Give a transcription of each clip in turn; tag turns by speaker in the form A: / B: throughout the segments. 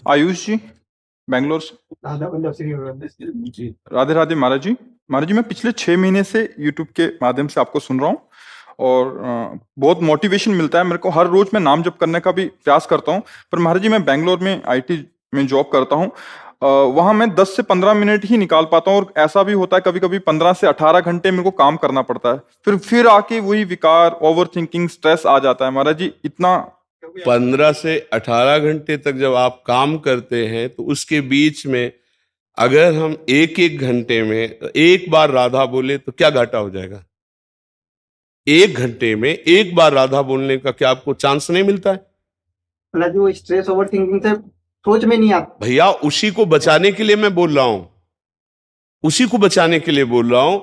A: आयुष जी, बैंगलोर से। राधे राधे महाराज जी। महाराज जी, मैं पिछले 6 महीने से यूट्यूब के माध्यम से आपको सुन रहा हूँ और बहुत मोटिवेशन मिलता है मेरे को। हर रोज मैं नाम जप करने का भी प्रयास करता हूँ। पर महाराज जी, मैं बैंगलोर में आईटी में जॉब करता हूँ। वहां मैं 10 से 15 मिनट ही निकाल पाता हूँ और ऐसा भी होता है कभी कभी 15 से 18 घंटे मेरे को काम करना पड़ता है। फिर आके वही विकार, ओवर थिंकिंग, स्ट्रेस आ जाता है। महाराज जी, इतना
B: 15 से 18 घंटे तक जब आप काम करते हैं तो उसके बीच में अगर हम एक एक घंटे में एक बार राधा बोले तो क्या घाटा हो जाएगा? एक घंटे में एक बार राधा बोलने का क्या आपको चांस नहीं मिलता है?
C: वो स्ट्रेस ओवर थिंकिंग से सोच में नहीं आता
B: भैया, उसी को बचाने के लिए मैं बोल रहा हूं, उसी को बचाने के लिए बोल रहा हूं।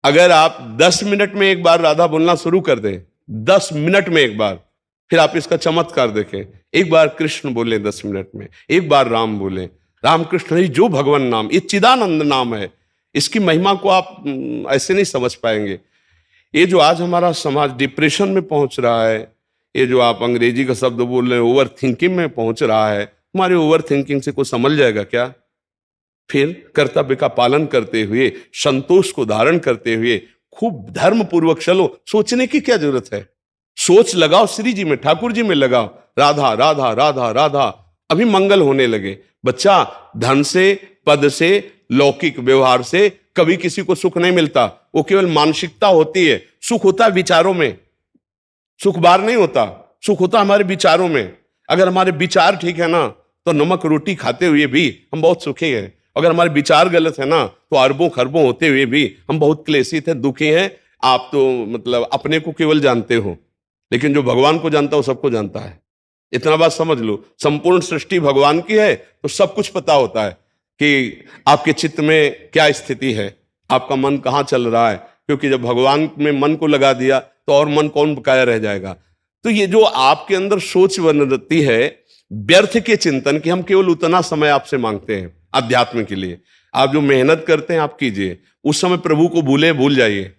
B: अगर आप 10 मिनट में एक बार राधा बोलना शुरू कर दें, 10 मिनट में एक बार, फिर आप इसका चमत्कार देखें। एक बार कृष्ण बोले 10 मिनट में, एक बार राम बोले, राम कृष्ण हरि जो भगवान नाम, ये चिदानंद नाम है। इसकी महिमा को आप ऐसे नहीं समझ पाएंगे। ये जो आज हमारा समाज डिप्रेशन में पहुंच रहा है, ये जो आप अंग्रेजी का शब्द बोल रहे हैं ओवर थिंकिंग में पहुंच रहा है, हमारे ओवर थिंकिंग से कोई संभल जाएगा क्या? फिर कर्तव्य का पालन करते हुए, संतोष को धारण करते हुए खूब धर्म पूर्वक चलो। सोचने की क्या जरूरत है? सोच लगाओ श्री जी में, ठाकुर जी में लगाओ, राधा राधा राधा राधा, अभी मंगल होने लगे। बच्चा, धन से, पद से, लौकिक व्यवहार से कभी किसी को सुख नहीं मिलता। वो केवल मानसिकता होती है। सुख होता है विचारों में, सुख बाहर नहीं होता। सुख होता हमारे विचारों में। अगर हमारे विचार ठीक है ना, तो नमक रोटी खाते हुए भी हम बहुत सुखी हैं। अगर हमारे विचार गलत है ना, तो अरबों खरबों होते हुए भी हम बहुत क्लेशित हैं, दुखी हैं। आप तो मतलब अपने को केवल जानते हो, लेकिन जो भगवान को जानता है वो सबको जानता है। इतना बात समझ लो, संपूर्ण सृष्टि भगवान की है तो सब कुछ पता होता है कि आपके चित्त में क्या स्थिति है, आपका मन कहाँ चल रहा है। क्योंकि जब भगवान में मन को लगा दिया तो और मन कौन बकाया रह जाएगा। तो ये जो आपके अंदर सोच बनती है व्यर्थ के चिंतन की, हम केवल उतना समय आपसे मांगते हैं अध्यात्म के लिए। आप जो मेहनत करते हैं आप कीजिए, उस समय प्रभु को भूल जाइए।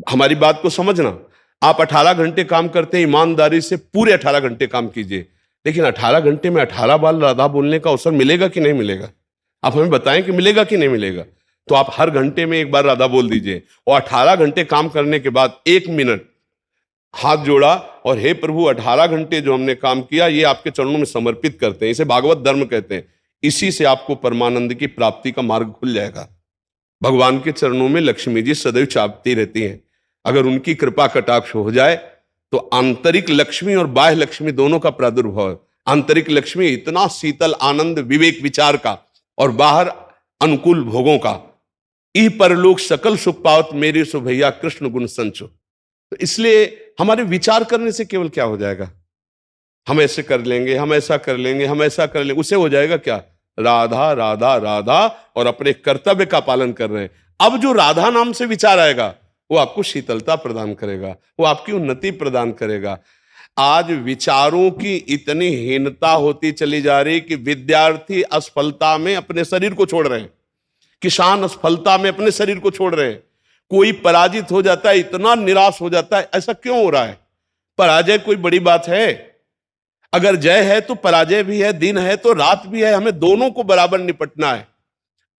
B: हमारी बात को समझना। आप 18 घंटे काम करते हैं, ईमानदारी से पूरे 18 घंटे काम कीजिए, लेकिन 18 घंटे में 18 बार राधा बोलने का अवसर मिलेगा कि नहीं मिलेगा? आप हमें बताएं कि मिलेगा कि नहीं मिलेगा। तो आप हर घंटे में एक बार राधा बोल दीजिए और 18 घंटे काम करने के बाद 1 मिनट हाथ जोड़ा और हे प्रभु, 18 घंटे जो हमने काम किया ये आपके चरणों में समर्पित करते हैं। इसे भागवत धर्म कहते हैं। इसी से आपको परमानंद की प्राप्ति का मार्ग खुल जाएगा। भगवान के चरणों में लक्ष्मी जी सदैव चापती रहती हैं। अगर उनकी कृपा कटाक्ष हो जाए तो आंतरिक लक्ष्मी और बाह्य लक्ष्मी दोनों का प्रादुर्भाव। आंतरिक लक्ष्मी इतना शीतल आनंद विवेक विचार का, और बाहर अनुकूल भोगों का। ई परलोक सकल सुख पावत मेरे सो भैया कृष्ण गुण संचो। तो इसलिए हमारे विचार करने से केवल क्या हो जाएगा? हम ऐसे कर लेंगे, हम ऐसा कर लेंगे, हम ऐसा कर लेंगे, उससे हो जाएगा क्या? राधा राधा राधा, और अपने कर्तव्य का पालन कर रहे हैं। अब जो राधा नाम से विचार आएगा वो आपको शीतलता प्रदान करेगा, वो आपकी उन्नति प्रदान करेगा। आज विचारों की इतनी हीनता होती चली जा रही कि विद्यार्थी असफलता में अपने शरीर को छोड़ रहे हैं, किसान असफलता में अपने शरीर को छोड़ रहे हैं। कोई पराजित हो जाता है, इतना निराश हो जाता है। ऐसा क्यों हो रहा है? पराजय कोई बड़ी बात है? अगर जय है तो पराजय भी है, दिन है तो रात भी है। हमें दोनों को बराबर निपटना है।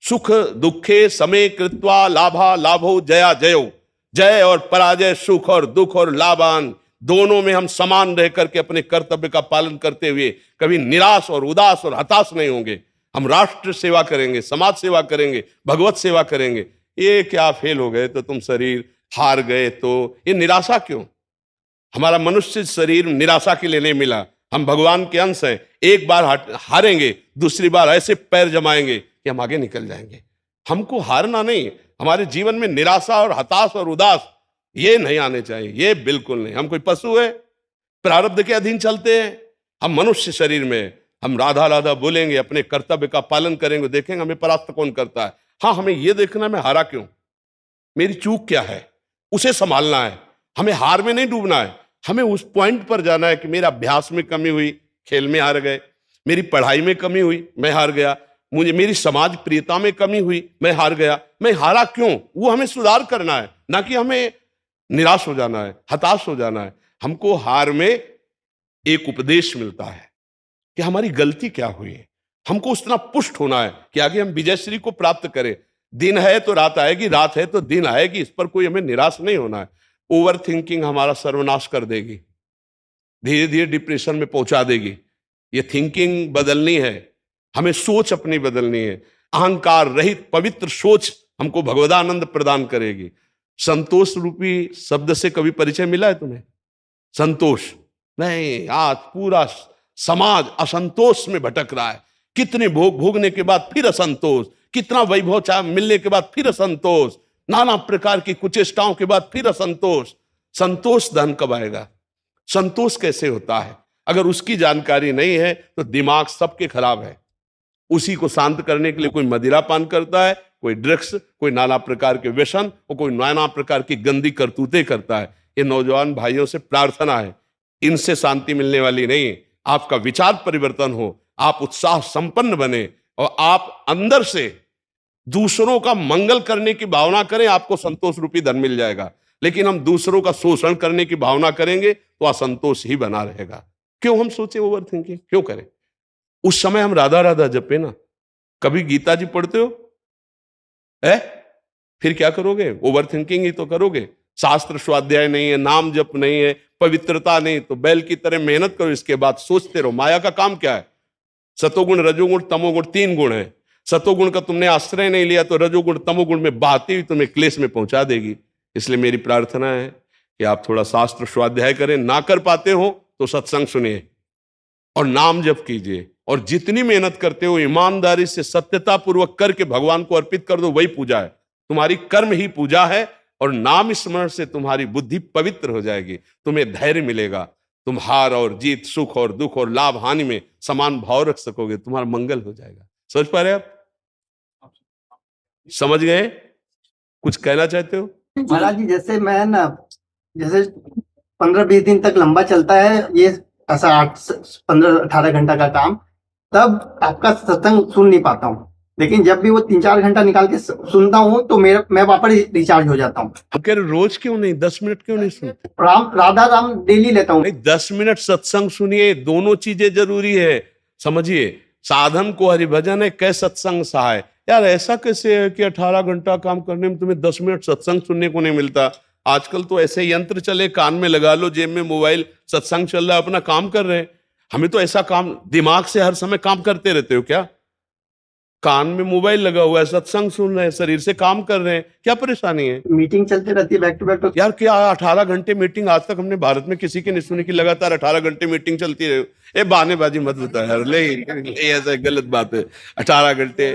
B: सुख दुखे समय कृत्वा लाभा लाभो जया जयो। जय और पराजय, सुख और दुख और लाभान, दोनों में हम समान रह करके अपने कर्तव्य का पालन करते हुए कभी निराश और उदास और हताश नहीं होंगे। हम राष्ट्र सेवा करेंगे, समाज सेवा करेंगे, भगवत सेवा करेंगे। ये क्या फेल हो गए तो तुम शरीर हार गए, तो ये निराशा क्यों? हमारा मनुष्य शरीर निराशा के लिए नहीं मिला। हम भगवान के अंश हैं। एक बार हारेंगे, दूसरी बार ऐसे पैर जमाएंगे कि हम आगे निकल जाएंगे। हमको हारना नहीं। हमारे जीवन में निराशा और हताश और उदास ये नहीं आने चाहिए, ये बिल्कुल नहीं। हम कोई पशु है? प्रारब्ध के अधीन चलते हैं। हम मनुष्य शरीर में हम राधा राधा बोलेंगे, अपने कर्तव्य का पालन करेंगे, देखेंगे हमें परास्त कौन करता है। हाँ, हमें यह देखना मैं हारा क्यों, मेरी चूक क्या है, उसे संभालना है। हमें हार में नहीं डूबना है। हमें उस पॉइंट पर जाना है कि मेरा अभ्यास में कमी हुई, खेल में हार गए, मेरी पढ़ाई में कमी हुई, मैं हार गया, मुझे मेरी समाज प्रियता में कमी हुई, मैं हार गया। मैं हारा क्यों, वो हमें सुधार करना है, ना कि हमें निराश हो जाना है, हताश हो जाना है। हमको हार में एक उपदेश मिलता है, कि हमारी गलती क्या हुई है। हमको उतना पुष्ट होना है कि आगे हम विजयश्री को प्राप्त करें। दिन है तो रात आएगी, रात है तो दिन आएगी, इस पर कोई हमें निराश नहीं होना है। ओवर थिंकिंग हमारा सर्वनाश कर देगी, धीरे धीरे डिप्रेशन में पहुंचा देगी। ये थिंकिंग बदलनी है, हमें सोच अपनी बदलनी है। अहंकार रहित पवित्र सोच हमको भगवदानंद प्रदान करेगी। संतोष रूपी शब्द से कभी परिचय मिला है तुम्हें? संतोष नहीं, आज पूरा समाज असंतोष में भटक रहा है। कितने भोग भोगने के बाद फिर असंतोष, कितना वैभव चाह मिलने के बाद फिर असंतोष, नाना प्रकार की कुचेष्टाओं के बाद फिर असंतोष। संतोष धन कब आएगा? संतोष कैसे होता है? अगर उसकी जानकारी नहीं है तो दिमाग सबके खराब है। उसी को शांत करने के लिए कोई मदिरा पान करता है, कोई ड्रग्स, कोई नाना प्रकार के व्यसन और कोई नाना प्रकार की गंदी करतूतें करता है। ये नौजवान भाइयों से प्रार्थना है, इनसे शांति मिलने वाली नहीं है। आपका विचार परिवर्तन हो, आप उत्साह संपन्न बने और आप अंदर से दूसरों का मंगल करने की भावना करें, आपको संतोष रूपी धन मिल जाएगा। लेकिन हम दूसरों का शोषण करने की भावना करेंगे तो असंतोष ही बना रहेगा। क्यों हम सोचे ओवर थिंकिंग क्यों करें? उस समय हम राधा राधा जपे ना। कभी गीता जी पढ़ते हो है? फिर क्या करोगे? ओवर थिंकिंग ही तो करोगे। शास्त्र स्वाध्याय नहीं है, नाम जप नहीं है, पवित्रता नहीं, तो बैल की तरह मेहनत करो। इसके बाद सोचते रहो। माया का काम क्या है? सतोगुण रजोगुण तमोगुण 3 गुण है। सतोगुण का तुमने आश्रय नहीं लिया तो रजोगुण तमोगुण में बहती हुई तुम्हें क्लेश में पहुंचा देगी। इसलिए मेरी प्रार्थना है कि आप थोड़ा शास्त्र स्वाध्याय करें। ना कर पाते हो तो सत्संग सुनिए और नाम जप कीजिए, और जितनी मेहनत करते हो ईमानदारी से सत्यता पूर्वक करके भगवान को अर्पित कर दो। वही पूजा है, तुम्हारी कर्म ही पूजा है। और नाम स्मरण से तुम्हारी बुद्धि पवित्र हो जाएगी, तुम्हें धैर्य मिलेगा, तुम हार और जीत, सुख और दुख और लाभ हानि में समान भाव रख सकोगे, तुम्हारा मंगल हो जाएगा। समझ पा रहे आप? समझ गए? कुछ कहना चाहते हो?
C: महाराज जी, जैसे मैं ना, जैसे 15-20 दिन तक लंबा चलता है ये ऐसा 15-18 घंटा का काम, तब आपका सत्संग सुन नहीं पाता हूँ। लेकिन जब भी वो 3-4 घंटा निकाल के सुनता हूँ तो मैं वापस रिचार्ज हो जाता हूँ।
B: हम कह रहे रोज क्यों नहीं, 10 मिनट क्यों नहीं सुनते?
C: राधा राम डेली लेता हूँ।
B: नहीं, 10 मिनट सत्संग सुनिए, दोनों चीजें जरूरी है। समझिए, साधन को हरिभजन है, कै सत्संग सहाय। यार ऐसा कैसे है कि 18 घंटा काम करने में तुम्हें 10 मिनट सत्संग सुनने को नहीं मिलता? आजकल तो ऐसे यंत्र चले, कान में लगा लो, जेब में मोबाइल, सत्संग चल रहा है, अपना काम कर रहे हैं। हमें तो ऐसा काम, दिमाग से हर समय काम करते रहते हो क्या? कान में मोबाइल लगा हुआ है, सत्संग सुन रहे हैं, शरीर से काम कर रहे हैं, क्या परेशानी है?
C: मीटिंग चलती रहती है बैक टू बैक। तो
B: यार क्या 18 घंटे मीटिंग आज तक हमने भारत में किसी की नहीं सुनी कि लगातार 18 घंटे मीटिंग चलती रहे। ए बहानेबाजी मत बता यार, ले ऐसा गलत बात है 18 घंटे।